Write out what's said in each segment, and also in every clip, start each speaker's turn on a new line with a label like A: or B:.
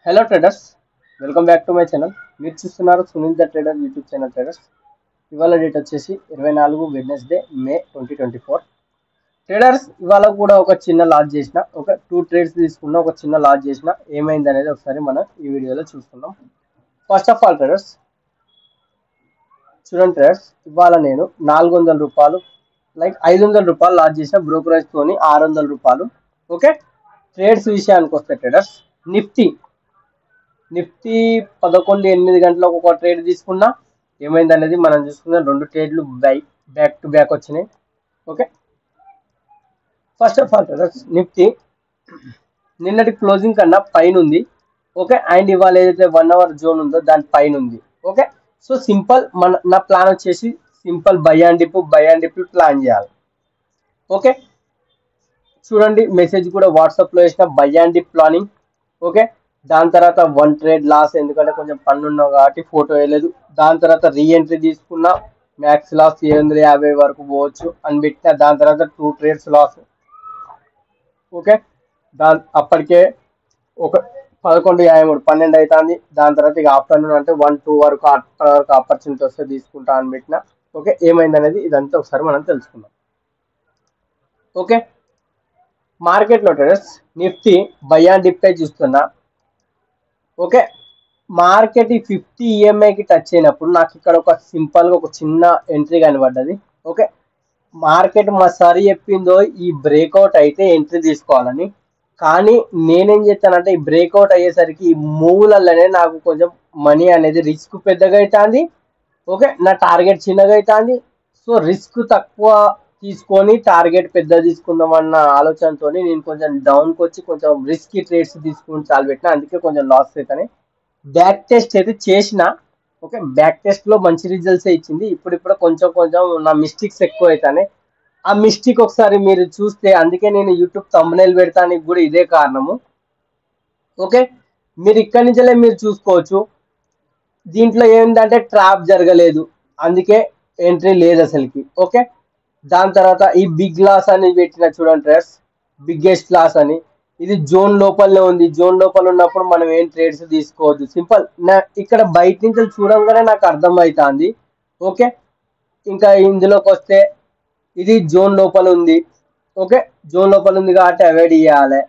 A: Hello traders, welcome back to my channel. మీరు చూస్తున్నారు Sunil the trader YouTube channel. Traders, ఇవాళ date వచ్చేసి 24 Wednesday మే 2024. Traders, ఇవాళ కూడా ఒక చిన్న లాస్ చేసిన, ఒక 2 ట్రేడ్స్ తీసుకున్న, ఒక చిన్న లాస్ చేసిన. ఏమైంది అనేది ఒకసారి మనం ఈ వీడియోలో చూసుకుందాం. ఫస్ట్ ఆఫ్ ఆల్ ట్రేడర్స్, చూడండి ట్రేడర్స్, ఇవాళ నేను 400 రూపాయలు లైక్ 500 రూపాయలు లాస్ చేసిన, బ్రోకరేజ్ తోని 600 రూపాయలు. ఓకే, ట్రేడ్స్ విషయానికి వస్తే ట్రేడర్స్, నిఫ్టీ నిఫ్టీ 11:08 గంటలకు ఒక ట్రేడ్ తీసుకున్నా. ఏమైంది అనేది మనం చూసుకుందాం. 2 ట్రేడ్లు బ్యాక్ టు బ్యాక్ వచ్చినాయి. Okay, first of all Nifty నిన్నటి క్లోజింగ్ కన్నా పైన ఉంది. ఓకే, అండ్ ఇవాళ ఏదైతే 1 అవర్ జోన్ ఉందో దాని పైన ఉంది. ఓకే, సో సింపుల్ నా ప్లాన్ వచ్చేసి simple by and dip plan చేయాలి. ఓకే, చూడండి, మెసేజ్ కూడా వాట్సాప్లో వేసిన by and dip planning. Okay, దాని తర్వాత 1 ట్రేడ్ లాస్, ఎందుకంటే కొంచెం పన్ను ఉన్నావు కాబట్టి ఫోటో వేయలేదు. దాని తర్వాత రీఎంట్రీ తీసుకున్నా, మ్యాక్స్ లాస్ 750 వరకు పోవచ్చు అని పెట్టిన. దాని తర్వాత 2 ట్రేడ్స్ లాస్. ఓకే, అప్పటికే ఒక 11:53 12 అవుతుంది. దాని తర్వాత ఇక ఆఫ్టర్నూన్ అంటే 1-2 వరకు ఆపర్చునిటీ వస్తే తీసుకుంటా అని పెట్టిన. ఓకే, ఏమైంది అనేది ఇదంతా ఒకసారి మనం తెలుసుకుందాం. ఓకే, మార్కెట్లో traders Nifty by and dip చూస్తున్నా. ఓకే, మార్కెట్ ఈ 50 ఈఎంఐకి టచ్ అయినప్పుడు నాకు ఇక్కడ ఒక సింపుల్గా ఒక చిన్న ఎంట్రీ కనబడ్డది. ఓకే, మార్కెట్ మా సారి చెప్పిందో ఈ బ్రేక్అవుట్ అయితే ఎంట్రీ తీసుకోవాలని. కానీ నేనేం చేస్తానంటే ఈ బ్రేక్అవుట్ అయ్యేసరికి ఈ మూవ్లలోనే నాకు కొంచెం మనీ అనేది రిస్క్ పెద్దగా అవుతుంది. ఓకే, నా టార్గెట్ చిన్నగా అవుతుంది. సో రిస్క్ తక్కువ తీసుకొని టార్గెట్ పెద్ద తీసుకుందాం అన్న ఆలోచనతో నేను కొంచెం డౌన్కి వచ్చి కొంచెం రిస్కీ ట్రేడ్స్ తీసుకుని చాలు పెట్టిన. అందుకే కొంచెం లాస్ అవుతాయి. బ్యాక్ టెస్ట్ అయితే చేసిన. ఓకే, బ్యాక్ టెస్ట్లో మంచి రిజల్ట్స్ ఇచ్చింది. ఇప్పుడు కొంచెం కొంచెం నా మిస్టేక్స్ ఎక్కువ అవుతాయి. ఆ మిస్టేక్ ఒకసారి మీరు చూస్తే, అందుకే నేను యూట్యూబ్ థంబ్నెయిల్ పెడతానికి కూడా ఇదే కారణము. ఓకే, మీరు ఇక్కడి నుంచే మీరు చూసుకోవచ్చు. దీంట్లో ఏంటంటే ట్రాప్ జరగలేదు, అందుకే ఎంట్రీ లేదు అసలుకి. ఓకే, దాని తర్వాత ఈ బిగ్ లాస్ అని పెట్టిన చూడండి ట్రేడ్స్, బిగ్గెస్ట్ లాస్ అని. ఇది జోన్ లోపలనే ఉంది. జోన్ లోపల ఉన్నప్పుడు మనం ఏం ట్రేడ్స్ తీసుకోవద్దు. సింపుల్, ఇక్కడ బయట నుంచి చూడంగానే నాకు అర్థమవుతుంది. ఓకే, ఇంకా ఇందులోకి వస్తే ఇది జోన్ లోపల ఉంది. ఓకే, జోన్ లోపల ఉంది కాబట్టి అవాయిడ్ చేయాలి.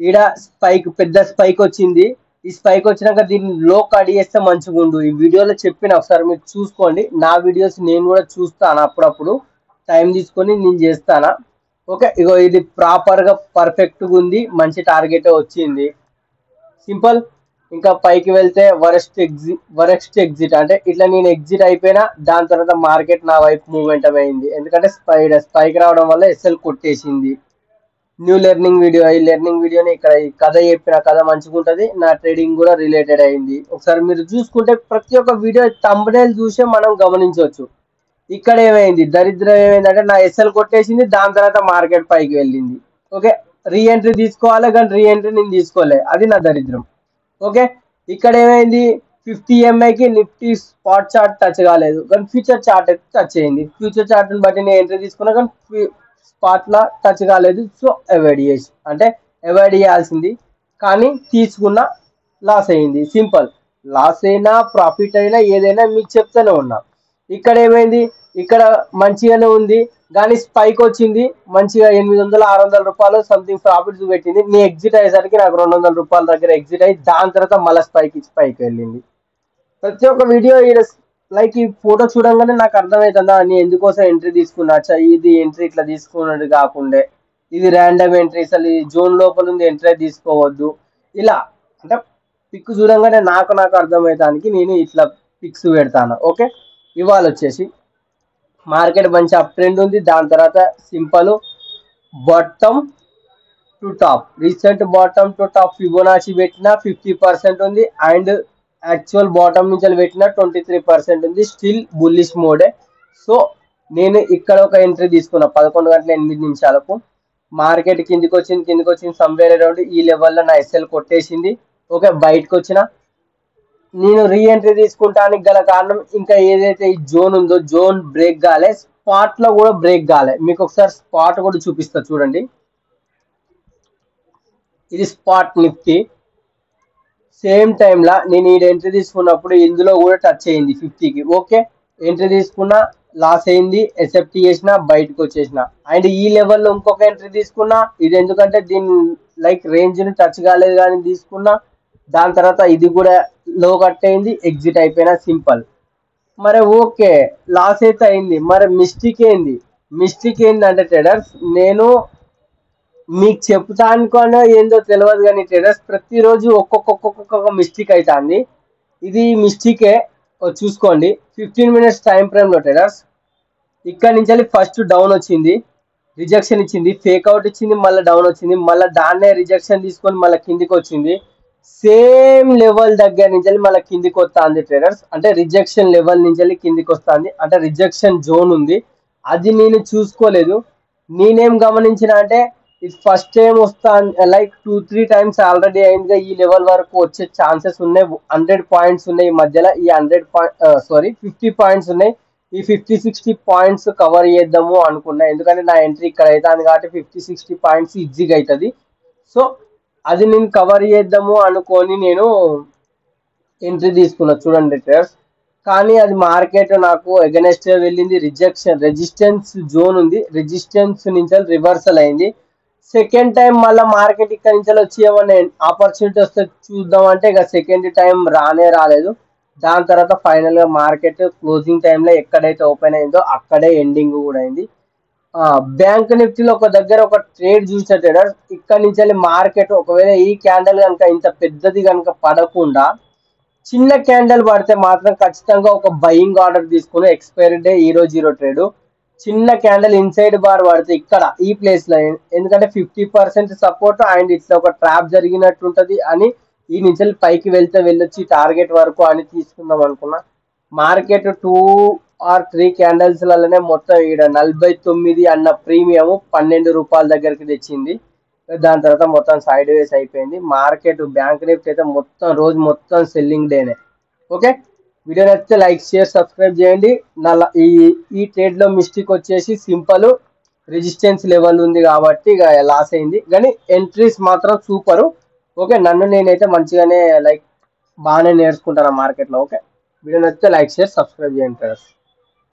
A: ఈడ స్పైక్, పెద్ద స్పైక్ వచ్చింది. ఈ స్పైక్ వచ్చినాక దీన్ని లో కట్ చేస్తే మంచిగా ఉండు. ఈ వీడియోలో చెప్పిన, ఒకసారి మీరు చూసుకోండి. నా వీడియోస్ నేను కూడా చూస్తాను, అప్పుడప్పుడు టైం తీసుకొని నేను చేస్తానా. ఓకే, ఇగో ఇది ప్రాపర్గా పర్ఫెక్ట్గా ఉంది, మంచి టార్గెట్ వచ్చింది. సింపుల్, ఇంకా పైకి వెళ్తే వరెస్ట్ ఎగ్జిట్ అంటే ఇట్లా నేను ఎగ్జిట్ అయిపోయినా. దాని తర్వాత మార్కెట్ నా వైపు మూవ్మెంట్ అయింది, ఎందుకంటే స్పైక్ రావడం వల్ల ఎస్ఎల్ కొట్టేసింది. న్యూ లెర్నింగ్ వీడియో, ఈ లెర్నింగ్ వీడియోని ఇక్కడ ఈ కథ చెప్పిన కథ మంచిగా ఉంటుంది. నా ట్రేడింగ్ కూడా రిలేటెడ్ అయింది. ఒకసారి మీరు చూసుకుంటే ప్రతి ఒక్క వీడియో థంబ్నెయిల్ చూసే మనం గమనించవచ్చు. ఇక్కడ ఏమైంది, దరిద్రం ఏమైందంటే నా ఎస్ఎల్ కొట్టేసింది. దాని తర్వాత మార్కెట్ పైకి వెళ్ళింది. ఓకే, రీఎంట్రీ తీసుకోవాలి కానీ రీఎంట్రీ నేను తీసుకోలే, అది నా దరిద్రం. ఓకే, ఇక్కడ ఏమైంది, 50 ఎంఐకి నిఫ్టీ స్పాట్ చార్ట్ టచ్ కాలేదు, కానీ ఫ్యూచర్ చార్ట్ అయితే టచ్ అయింది. ఫ్యూచర్ చార్ట్ని బట్టి నేను ఎంట్రీ తీసుకున్నా, కానీ స్పాట్లా టచ్ కాలేదు. సో అవాయిడ్ చేయాల్సింది, కానీ తీసుకున్న లాస్ అయింది. సింపుల్, లాస్ అయినా ప్రాఫిట్ అయినా ఏదైనా మీకు చెప్తూనే ఉన్నా. ఇక్కడ ఏమైంది, ఇక్కడ మంచిగానే ఉంది కానీ స్పైక్ వచ్చింది. మంచిగా 800-600 రూపాయలు సంథింగ్ ప్రాఫిట్స్ పెట్టింది. నీ ఎగ్జిట్ అయ్యేసరికి నాకు 200 రూపాయల దగ్గర ఎగ్జిట్ అయ్యి, దాని తర్వాత మళ్ళీ స్పైక్ వెళ్ళింది. ప్రతి ఒక్క వీడియో లైక్ ఈ ఫోటో చూడంగానే నాకు అర్థమవుతుందా నేను ఎందుకోసం ఎంట్రీ తీసుకున్నా. ఇది ఎంట్రీ ఇట్లా తీసుకున్నది కాకుండా ఇది ర్యాండమ్ ఎంట్రీ, అసలు ఈ జోన్ లోపల ఉంది, ఎంట్రీ తీసుకోవద్దు. ఇలా అంటే పిక్ చూడంగానే నాకు అర్థమవుతానికి నేను ఇట్లా పిక్స్ పెడతాను. ఓకే, ఇవాళ వచ్చేసి మార్కెట్ మంచి అప్ ట్రెండ్ ఉంది. దాని తర్వాత simple bottom to top, recent bottom to top Fibonacci పెట్టిన 50% ఉంది. అండ్ యాక్చువల్ బాటమ్ నుంచి పెట్టిన 23% ఉంది. Still bullish మోడే. సో నేను ఇక్కడ ఒక ఎంట్రీ తీసుకున్నా 11:08 మార్కెట్ కిందికి వచ్చింది సంవేర్ అరౌండ్ ఈ లెవెల్లో నా ఎస్ఎల్ కొట్టేసింది. ఓకే, బయటకు వచ్చిన నేను రీఎంట్రీ తీసుకుంటానికి గల కారణం, ఇంకా ఏదైతే ఈ జోన్ ఉందో జోన్ బ్రేక్ కాలే, స్పాట్ లో కూడా బ్రేక్ కాలే. మీకు ఒకసారి స్పాట్ కూడా చూపిస్తా చూడండి. ఇది స్పాట్ నిఫ్టీ. సేమ్ టైంలో నేను ఈ ఎంట్రీ తీసుకున్నప్పుడు ఇందులో కూడా టచ్ అయింది 50కి. ఓకే, ఎంట్రీ తీసుకున్నా, లాస్ అయింది, ఎసెప్ట్ చేసిన, బయటకు వచ్చేసిన. అండ్ ఈ లెవెల్లో ఇంకొక ఎంట్రీ తీసుకున్నా, ఇది ఎందుకంటే దీని లైక్ రేంజ్ని టచ్ కాలేదు కానీ తీసుకున్నా. దాని తర్వాత ఇది కూడా లో కట్ అయింది, ఎగ్జిట్ అయిపోయినా, సింపుల్. మరి ఓకే, లాస్ అయితే అయింది, మరి మిస్టేక్ ఏంటంటే ట్రేడర్స్, నేను మీకు చెప్తానుకోనో ఏందో తెలియదు కానీ ట్రేడర్స్ ప్రతిరోజు ఒక్కొక్క మిస్టేక్ అవుతుంది. ఇది మిస్టేకే, చూసుకోండి. 15 మినిట్స్ టైం ఫ్రేమ్లో ట్రేడర్స్ ఇక్కడ నుంచి ఫస్ట్ డౌన్ వచ్చింది, రిజెక్షన్ ఇచ్చింది, ఫేక్ అవుట్ ఇచ్చింది, మళ్ళీ డౌన్ వచ్చింది, మళ్ళీ దాన్నే రిజెక్షన్ తీసుకొని మళ్ళీ కిందికి వచ్చింది. సేమ్ లెవెల్ దగ్గర నుంచి మళ్ళీ కిందికి వస్తుంది ట్రేడర్స్. అంటే రిజెక్షన్ లెవెల్ నుంచి కిందికి వస్తుంది, అంటే రిజెక్షన్ జోన్ ఉంది. అది నేను చూసుకోలేదు. నేనేం గమనించిన అంటే ఇది ఫస్ట్ టైం వస్తా, లైక్ 2-3 టైమ్స్ ఆల్రెడీ అయిందిగా, ఈ లెవెల్ వరకు వచ్చే ఛాన్సెస్ ఉన్నాయి. 100 పాయింట్స్ ఉన్నాయి ఈ మధ్యలో, ఈ 50 పాయింట్స్ ఉన్నాయి. ఈ 50-60 పాయింట్స్ కవర్ చేద్దాము అనుకున్నా, ఎందుకంటే నా ఎంట్రీ ఇక్కడ అవుతుంది కాబట్టి 50-60 పాయింట్స్ ఈజీగా అవుతుంది. సో అది నేను కవర్ చేద్దాము అనుకొని నేను ఎంట్రీ తీసుకున్నా చూడండి ట్రేడర్స్. కానీ అది మార్కెట్ నాకు ఎగనెస్ట్ వెళ్ళింది, రెసిస్టెన్స్ జోన్ ఉంది, రెసిస్టెన్స్ నుంచి రివర్సల్ అయింది. సెకండ్ టైం మళ్ళీ మార్కెట్ ఇక్కడ నుంచి వచ్చి ఏమన్నా ఆపర్చునిటీ వస్తే చూద్దాం అంటే ఇక సెకండ్ టైం రాలేదు. దాని తర్వాత ఫైనల్ గా మార్కెట్ క్లోజింగ్ టైంలో ఎక్కడైతే ఓపెన్ అయిందో అక్కడే ఎండింగ్ కూడా అయింది. బ్యాంక్ నిఫ్టీలో ఒక దగ్గర ఒక ట్రేడ్ చూసిన ట్రేడర్, ఇక్కడ నుంచి మార్కెట్ ఒకవేళ ఈ క్యాండల్ కనుక ఇంత పెద్దది కనుక పడకుండా చిన్న క్యాండల్ పడితే మాత్రం ఖచ్చితంగా ఒక బయింగ్ ఆర్డర్ తీసుకుని, ఎక్స్పైరీ డే ఈ రోజు ట్రేడ్, చిన్న క్యాండల్ ఇన్సైడ్ బార్ పడితే ఇక్కడ ఈ ప్లేస్ లో, ఎందుకంటే 50% సపోర్ట్ అండ్ ఇట్లా ఒక ట్రాప్ జరిగినట్టుంటది అని ఈ నుంచి పైకి వెళ్ళొచ్చి టార్గెట్ వరకు అని తీసుకుందాం అనుకున్నా. మార్కెట్ 2 or 3 క్యాండల్స్ లలోనే మొత్తం ఈడ 49 అన్న ప్రీమియం 12 రూపాయల దగ్గరికి తెచ్చింది. దాని తర్వాత మొత్తం సైడ్ వేస్ అయిపోయింది మార్కెట్. బ్యాంక్ నిఫ్టీ అయితే మొత్తం రోజు మొత్తం సెల్లింగ్ డేనే. ఓకే, వీడియో నచ్చితే లైక్, షేర్, సబ్స్క్రైబ్ చేయండి. నా ఈ ట్రేడ్ లో మిస్టేక్ వచ్చేసి సింపుల్, రెసిస్టెన్స్ లెవెల్ ఉంది కాబట్టి ఇక లాస్ అయింది, కానీ ఎంట్రీస్ మాత్రం సూపరు. ఓకే, నేనైతే మంచిగానే లైక్ బాగానే నేర్చుకుంటాను మార్కెట్లో. ఓకే, వీడియో నచ్చితే లైక్, షేర్, సబ్స్క్రైబ్ చేయండి ఫ్రెండ్స్.